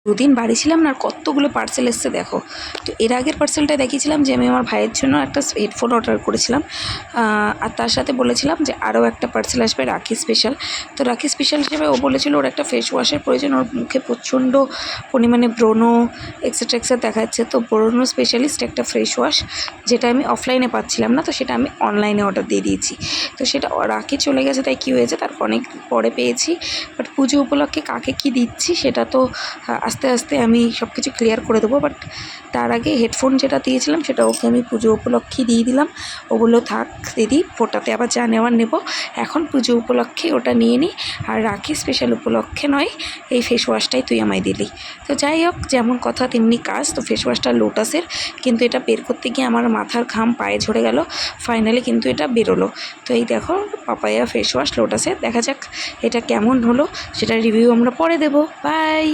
দুদিন বাড়ি ছিলাম না, আর কতগুলো পার্সেল এসছে দেখো। তো এর আগের পার্সেলটা দেখিয়েছিলাম যে আমি আমার ভাইয়ের জন্য একটা হেডফোন অর্ডার করেছিলাম, আর তার সাথে বলেছিলাম যে আরও একটা পার্সেল আসবে রাখি স্পেশাল। তো রাখি স্পেশাল হিসেবে ও বলেছিল ওর একটা ফেস ওয়াশের প্রয়োজন, ওর মুখে প্রচণ্ড পরিমাণে ব্রণ এক্সেট্রা দেখা যাচ্ছে। তো ব্রণ স্পেশালিস্ট একটা ফেস ওয়াশ, যেটা আমি অফলাইনে পাচ্ছিলাম না, তো সেটা আমি অনলাইনে অর্ডার দিয়ে দিয়েছি। তো সেটা রাখি চলে গেছে, তাই কী হয়েছে তার অনেক পরে পেয়েছি। বাট পুজো উপলক্ষে কাকে কী দিচ্ছি সেটা তো আস্তে আস্তে আমি সব কিছু ক্লিয়ার করে দেবো। বাট তার আগে হেডফোন যেটা দিয়েছিলাম সেটা ওকে আমি পুজো উপলক্ষে দিয়ে দিলাম। ওগুলো থাক দিদি, ফোটাতে আবার যা নেওয়ার নেব, এখন পুজো উপলক্ষে ওটা নিয়ে নিই। আর রাখি স্পেশাল উপলক্ষে নয়, এই ফেস ওয়াশটাই তুই আমায় দিলি। তো যাই হোক, যেমন কথা তেমনি কাজ। তো ফেস ওয়াশটা লোটাসের, কিন্তু এটা বের করতে গিয়ে আমার মাথার ঘাম পায়ে ঝরে গেল। ফাইনালি কিন্তু এটা বেরোলো। তো এই দেখো পাপায়া ফেস ওয়াশ লোটাসের, দেখা যাক এটা কেমন হলো, সেটা রিভিউ আমরা পরে দেবো। বাই।